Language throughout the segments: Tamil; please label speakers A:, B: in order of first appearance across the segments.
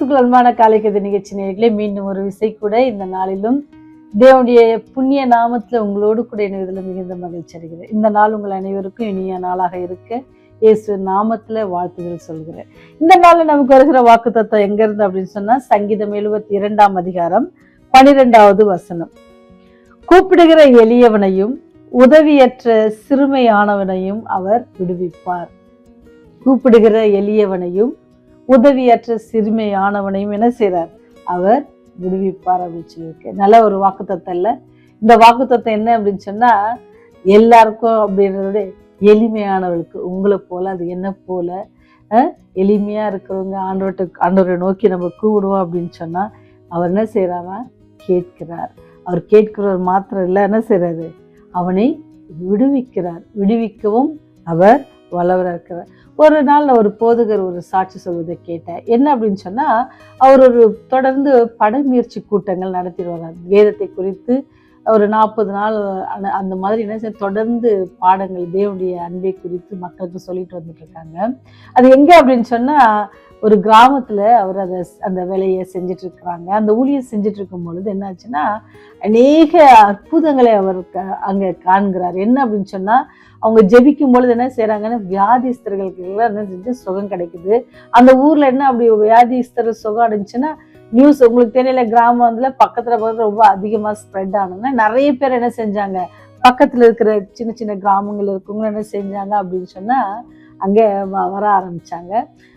A: கிறிஸ்துக்குள் அன்பான காலைக்கதை நிகழ்ச்சி நேயர்களே, மீண்டும் ஒரு விசை கூட இந்த நாளிலும் தேவனுடைய புண்ணிய நாமத்துல உங்களோடு கூட இணைவதில் மிகுந்த மகிழ்ச்சி அடைகிறேன். இந்த நாள் உங்கள் அனைவருக்கும் இனிய நாளாக இருக்க இயேசு நாமத்துல வாழ்த்துதல் சொல்கிறேன். இந்த நாள்ல நமக்கு வருகிற வாக்கு தத்துவம் எங்க இருந்து அப்படின்னு சொன்னா, சங்கீதம் 72 அதிகாரம் 12வது வசனம். கூப்பிடுகிற எளியவனையும் உதவியற்ற சிறுமையானவனையும் அவர் விடுவிப்பார். கூப்பிடுகிற எளியவனையும் உதவியற்ற சிறுமையானவனையும் என்ன செய்றார்? அவர் விடுவிப்பார் அப்படின்னு சொல்லியிருக்கு. நல்ல ஒரு வாக்குத்தத்தம் இல்ல? இந்த வாக்குத்தத்தம் என்ன அப்படின்னு சொன்னா, எல்லாருக்கும் அப்படின்றத எளிமையானவர்களுக்கு, உங்களை போல அது என்ன போல எளிமையா இருக்கிறவங்க ஆண்டவரை நோக்கி நம்ம கூப்பிடுவோம் அப்படின்னு சொன்னா, அவர் என்ன செய்யறாரா? கேட்கிறார். அவர் கேட்கிறவர் மாத்திரம் இல்லை, என்ன செய்யறாரு? அவனை விடுவிக்கிறார். விடுவிக்கவும் அவர் வல்லவராக இருக்கிறார். ஒரு நாள் ஒரு போதகர் ஒரு சாட்சி சொல்வதை கேட்டேன். என்ன அப்படின்னு சொன்னா, அவர் ஒரு தொடர்ந்து படைமுயற்சி கூட்டங்கள் நடத்திட்டு வர்றார். வேதத்தை குறித்து ஒரு 40 நாள் அந்த மாதிரி என்ன தொடர்ந்து பாடங்கள் தேவனுடைய அன்பை குறித்து மக்களுக்கு சொல்லிட்டு வந்துட்டு இருக்காங்க. அது எங்க அப்படின்னு சொன்னா, ஒரு கிராமத்துல அவர் அந்த வேலையை செஞ்சுட்டு இருக்கிறாங்க. அந்த ஊழியம் செஞ்சுட்டு இருக்கும் பொழுது என்ன ஆச்சுன்னா, அநேக அற்புதங்களை அவர் அங்க காண்கிறார். என்ன அப்படின்னு சொன்னா, அவங்க ஜெபிக்கும் பொழுது என்ன செய்யறாங்கன்னா, வியாதிஸ்தர்களுக்கு எல்லாம் என்ன செஞ்சு சுகம் கிடைக்குது. அந்த ஊர்ல என்ன அப்படி வியாதிஸ்தர்கள் சுகம் அடைஞ்சுன்னா, நியூஸ் உங்களுக்கு தெரியல, கிராமத்துல பக்கத்துல ரொம்ப அதிகமா ஸ்ப்ரெட் ஆனதுன்னா நிறைய பேர் என்ன செஞ்சாங்க, பக்கத்துல இருக்கிற சின்ன சின்ன கிராமங்கள் இருக்கவங்க என்ன செஞ்சாங்க அப்படின்னு சொன்னா, அங்க வர ஆரம்பிச்சாங்க.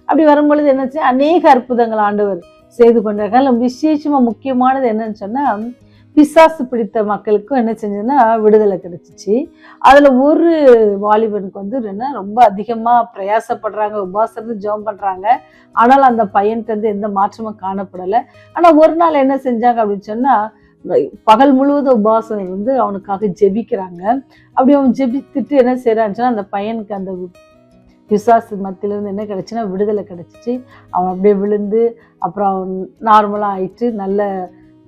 A: அப்படி வரும்பொழுது என்னச்சு, அநேக அற்புதங்கள் ஆண்டவர் செய்து கொண்டிருக்காங்க. விசேஷமா முக்கியமானது என்னன்னு சொன்னா, பிசாசு பிடித்த மக்களுக்கும் என்ன செஞ்சதுன்னா விடுதலை கிடைச்சிச்சு. அதுல ஒரு வாலிபனுக்கு என்ன ரொம்ப அதிகமா பிரயாசப்படுறாங்க, உபாசம் ஜெபம் பண்றாங்க. ஆனால் அந்த பையன்கிட்ட எந்த மாற்றமும் காணப்படலை. ஆனா ஒரு நாள் என்ன செஞ்சாங்க அப்படின்னு சொன்னா, பகல் முழுவதும் உபாசம் அவனுக்காக ஜெபிக்கிறாங்க. அப்படி அவன் ஜெபித்துட்டு என்ன செய்யறான்னு சொன்னா, அந்த பையனுக்கு அந்த பிசாசு மத்தியிலிருந்து என்ன கிடைச்சுன்னா விடுதலை கிடைச்சிச்சு. அவன் அப்படியே விழுந்து அப்புறம் அவன் நார்மலா ஆயிட்டு நல்ல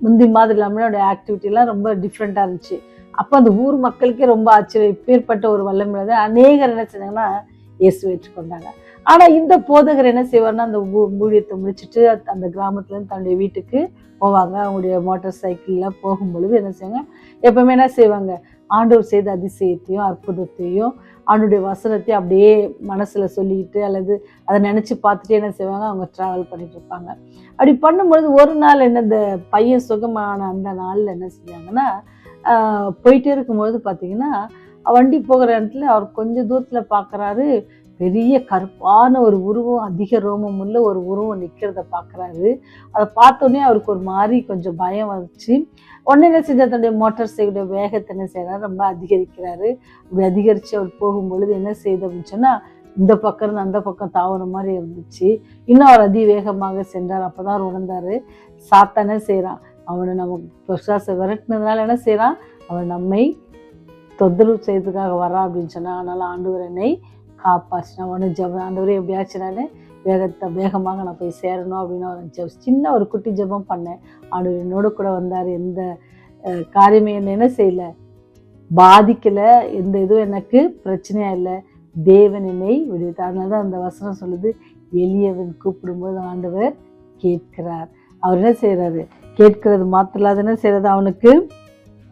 A: முந்தி மாதிரி இல்லாமல் அவனுடைய ஆக்டிவிட்டிலாம் ரொம்ப டிஃப்ரெண்ட்டாக இருந்துச்சு. அப்போ அந்த ஊர் மக்களுக்கே ரொம்ப ஆச்சரியம், இப்பேற்பட்ட ஒரு வல்லமையில அநேகர் என்ன செஞ்சாங்கன்னா இயேசு ஏற்றுக்கொண்டாங்க. ஆனால் இந்த போதகர் என்ன செய்வார்னா, அந்த ஊழியத்தை முடிச்சுட்டு அந்த கிராமத்துலேருந்து தன்னுடைய வீட்டுக்கு போவாங்க. அவங்களுடைய மோட்டார் சைக்கிளில் போகும்பொழுது என்ன செய்வாங்க, எப்பவுமே என்ன செய்வாங்க, ஆண்டவர் செய்த அதிசயத்தையும் அற்புதத்தையும் அவனுடைய வசனத்தையும் அப்படியே மனசுல சொல்லிக்கிட்டு அல்லது அதை நினைச்சு பார்த்துட்டே என்ன செய்வாங்க, அவங்க டிராவல் பண்ணிட்டு இருப்பாங்க. அப்படி பண்ணும்பொழுது ஒரு நாள் என்ன, இந்த பையன் சுகமான அந்த நாள்ல என்ன செஞ்சாங்கன்னா, போயிட்டே இருக்கும்பொழுது பார்த்தீங்கன்னா, வண்டி போகிற இடத்துல அவர் கொஞ்சம் தூரத்துல பார்க்குறாரு, பெரிய கருப்பான ஒரு உருவம், அதிக ரோமம் உள்ள ஒரு உருவம் நிற்கிறத பார்க்குறாரு. அதை பார்த்தோன்னே அவருக்கு ஒரு மாதிரி கொஞ்சம் பயம் வந்துச்சு. உடனே என்ன செஞ்சார், தன்னுடைய மோட்டார் சைக்கிளுடைய வேகத்தை என்ன செய்யறாரு, ரொம்ப அதிகரிக்கிறாரு. அப்படி அதிகரித்து அவர் போகும்பொழுது என்ன செய்யுது அப்படின்னு சொன்னால், இந்த பக்கம் இருந்து அந்த பக்கம் தாவற மாதிரி இருந்துச்சு. இன்னும் அவர் அதிவேகமாக சென்றார். அப்போதான் அவர் உணர்ந்தாரு, சாத்தான் என்ன செய்கிறான், அவனை நமக்கு பிரசாசை விரட்டினதுனால என்ன செய்கிறான், அவன் நம்மை தொந்தரவு செய்யறதுக்காக வரான் அப்படின்னு சொன்னான். அதனால ஆண்டவர் என்னை காப்பாற்றினா. உடனே ஜெபம், ஆண்டவரே எப்படியாச்சுனாலே வேகமாக நான் போய் சேரணும் அப்படின்னு ஒரு சின்ன ஒரு குட்டி ஜெபம் பண்ணேன். ஆண்டவர் என்னோட கூட வந்தார். எந்த காரியமே என்ன செய்யலை, பாதிக்கலை, எந்த இதுவும் எனக்கு பிரச்சனையா இல்லை. தேவன் என்னை விடுவித்தார். அதனால தான் அந்த வசனம் சொல்லுது, எளியவன் கூப்பிடும்போது ஆண்டவர் கேட்கிறார். அவர் என்ன செய்யறாரு, கேட்கிறது மாத்திரம் என்ன செய்யறது, அவனுக்கு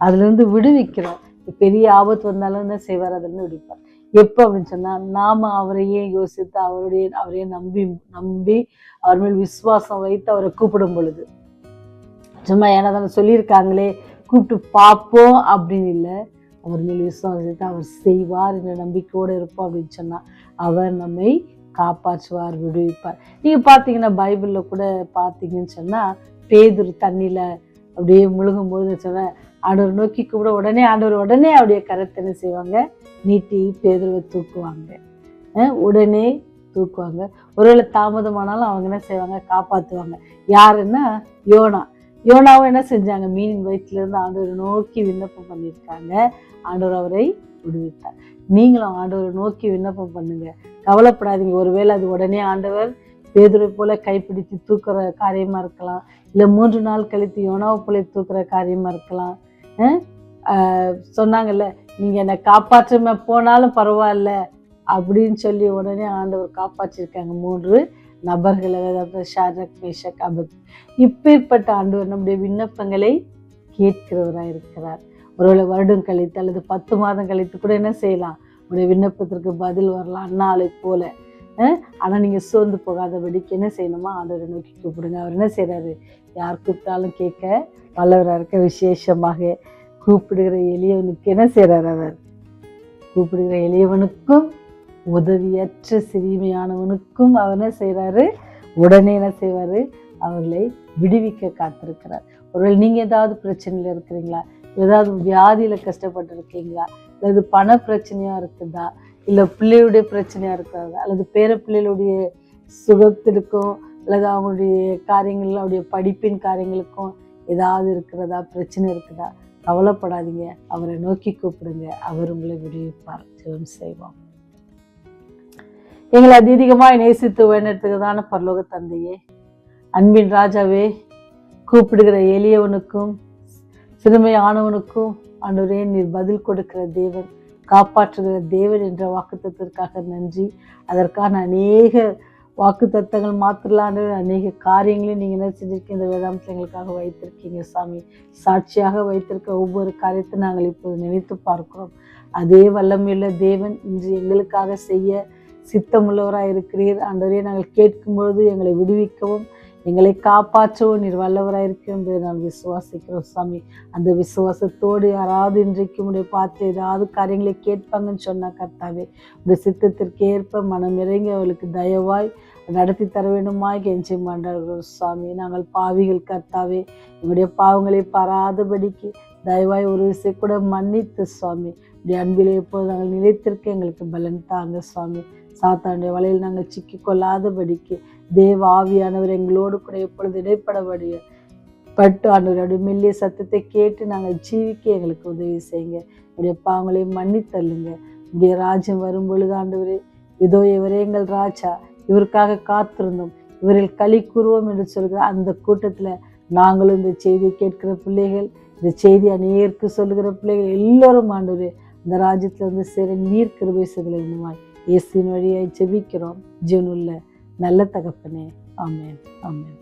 A: அதுல இருந்து விடுவிக்கிறார். பெரிய ஆபத்து வந்தாலும் என்ன செய்வார், அதுல இருந்து விடுவிப்பார். எப்போ அப்படின்னு சொன்னா, நாம அவரையே யோசித்து அவரையே நம்பி அவர் மேல் விசுவாசம் வைத்து அவரை கூப்பிடும் பொழுது, சும்மா ஏன்னா சொல்லியிருக்காங்களே கூப்பிட்டு பார்ப்போம் அப்படின்னு இல்லை, அவர் மேல் விசுவாசம் வைத்து அவர் செய்வார் என்ற நம்பிக்கையோடு இருப்போம் அப்படின்னு சொன்னா, அவர் நம்மை காப்பாற்றுவார், விடுவிப்பார். நீங்க பார்த்தீங்கன்னா பைபிள்ல கூட பார்த்தீங்கன்னு சொன்னா, பேதுரு தண்ணியில அப்படியே முழுகும்போது சொன்ன, ஆண்டவர் நோக்கி கூப்பிட உடனே அவருடைய கரத்தை என்ன செய்வாங்க, நீட்டி பேதுருவை தூக்குவாங்க. உடனே தூக்குவாங்க. ஒருவேளை தாமதமானாலும் அவங்க என்ன செய்வாங்க, காப்பாற்றுவாங்க. யாருன்னா யோனாவும் என்ன செஞ்சாங்க, மீனின் வயிற்றிலிருந்து ஆண்டவரை நோக்கி விண்ணப்பம் பண்ணியிருக்காங்க. ஆண்டவர் அவரை விடுவித்தார். நீங்களும் ஆண்டவரை நோக்கி விண்ணப்பம் பண்ணுங்க, கவலைப்படாதீங்க. ஒருவேளை அது உடனே ஆண்டவர் பேதுருவை போல கைப்பிடித்து தூக்குற காரியமா இருக்கலாம், இல்லை 3 நாள் கழித்து யோனாவை போல தூக்குற காரியமா இருக்கலாம். சொன்னாங்கல்ல, நீங்க என்னை காப்பாற்றாம போனாலும் பரவாயில்ல அப்படின்னு சொல்லி உடனே ஆண்டவர் காப்பாற்றிருக்காங்க 3 நபர்களை, அதாவது ஷாட்ரக், மேஷக், அபேத்நேகோ, இப்பேற்பட்ட ஆண்டவர் நம்முடைய விண்ணப்பங்களை கேட்கிறவராக இருக்கிறார். ஒருவேளை வருடம் கழித்து அல்லது 10 மாதம் கழித்து கூட என்ன செய்யலாம், உடைய விண்ணப்பத்திற்கு பதில் வரலாம் அந்நாளை போல. ஆனால் நீங்கள் சோர்ந்து போகாதபடிக்கு என்ன செய்யணுமா, ஆண்டவரை நோக்கி கூப்பிடுங்க. அவர் என்ன செய்கிறாரு, யார் கூப்பிட்டாலும் கேட்க வல்லவராக இருக்க. விசேஷமாக கூப்பிடுகிற எளியவனுக்கு என்ன செய்கிறார், அவர் கூப்பிடுகிற எளியவனுக்கும் உதவியற்ற சிறுமியானவனுக்கும் அவர் என்ன செய்கிறாரு, உடனே என்ன செய்வார், அவர்களை விடுவிக்க காத்திருக்கிறார். ஒருவேளை நீங்கள் ஏதாவது பிரச்சனையில் இருக்கிறீங்களா, ஏதாவது வியாதியில் கஷ்டப்பட்டு இருக்கீங்களா, அல்லது பண பிரச்சனையாக இருக்குதா, இல்லை பிள்ளையுடைய பிரச்சனையாக இருக்கிறதா, அல்லது பேர பிள்ளைகளுடைய சுகத்திற்கும் அல்லது அவங்களுடைய காரியங்கள், அவருடைய படிப்பின் காரியங்களுக்கும் ஏதாவது இருக்கிறதா, பிரச்சனை இருக்குதா, கவலைப்படாதீங்க. அவரை நோக்கி கூப்பிடுங்க, அவர் உங்களை விடுவிப்பார். ஜெபம் செய்வோம். எங்களை அதிகமாக நேசித்து வழிநடத்துகிறதான பரலோக தந்தையே, அன்பின் ராஜாவே, கூப்பிடுகிற எளியவனுக்கும் சிறுமையானவனுக்கும் ஆண்டவரே நீர் பதில் கொடுக்கிற தேவன், காப்பாற்றுகிற தேவன் என்ற வாக்குத்தத்திற்காக நன்றி. அதற்கான அநேக வாக்குத்தத்தங்கள் மாத்திரலான அநேக காரியங்களையும் நீங்கள் என்ன செஞ்சிருக்கீங்க, இந்த வேதாந்தத்தில் எங்களுக்காக வைத்திருக்கீங்க சாமி. சாட்சியாக வைத்திருக்க ஒவ்வொரு காரியத்தை நாங்கள் இப்போது நினைத்து பார்க்கிறோம். அதே வல்லமையுள்ள தேவன் இன்று எங்களுக்காக செய்ய சித்தமுள்ளவராக இருக்கிறீர். ஆண்டவரே, நாங்கள் கேட்கும் பொழுது எங்களை விடுவிக்கவும் எங்களை காப்பாற்றவும் நீர் வல்லவராக இருக்கிற என்பதை நான் விசுவாசிக்கிறோம் சாமி. அந்த விசுவாசத்தோடு யாராவது இன்றைக்கு உடைய பார்த்து ஏதாவது காரியங்களை கேட்பாங்கன்னு சொன்னா கர்த்தாவே, உடைய சித்தத்திற்கு ஏற்ப மனம் இறங்கி அவளுக்கு தயவாய் நடத்தி தர வேண்டுமாய் கெஞ்சி மன்றாடுகிறோம் சாமி. நாங்கள் பாவிகள் கர்த்தாவே, எங்களுடைய பாவங்களை பாராதபடிக்கு தயவாய் ஒரு விஷயம் கூட மன்னித்து சுவாமி, உடைய அன்பிலே எப்போது நாங்கள் நிலைத்திருக்க எங்களுக்கு பலன் தாங்க சுவாமி. சாத்தானுடைய வலையில் நாங்கள் சிக்கி கொள்ளாதபடிக்கு தேவ ஆவியானவர் எங்களோடு கூட எப்பொழுது இடைப்படபடிய பட்டு ஆண்டவருடைய மெல்லிய சத்தத்தை கேட்டு நாங்கள் ஜீவிக்க எங்களுக்கு உதவி செய்யுங்க. உடைய பாவங்களை மன்னித்தள்ளுங்க. உடைய ராஜ்யம் வரும் பொழுது ஆண்டவரே, இதோ இவரே எங்கள் ராஜா, இவருக்காக காத்திருந்தோம், இவரில் களி கூறுவோம் என்று சொல்கிற அந்த கூட்டத்தில் நாங்களும் இந்த செய்தியை கேட்கிற பிள்ளைகள், இந்த செய்தி அநேகருக்கு சொல்லுகிற பிள்ளைகள் எல்லோரும் ஆண்டவரே இந்த ராஜ்யத்தில் வந்து சேர நீர் கிருபை செய்தலைமாய் இயேசுவின் வழியாய் ஜெபிக்கிறோம் ஜீவனுள்ள நல்ல தகப்பனே. ஆமென், ஆமென்.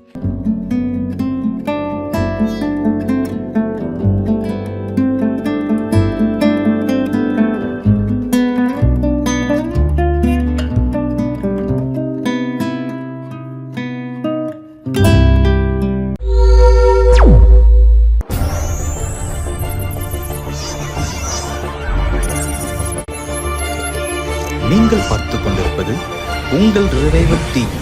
B: நீங்கள் பார்த்துக் கொண்டிருப்பது உங்கள் ரிவைவல் டிவி.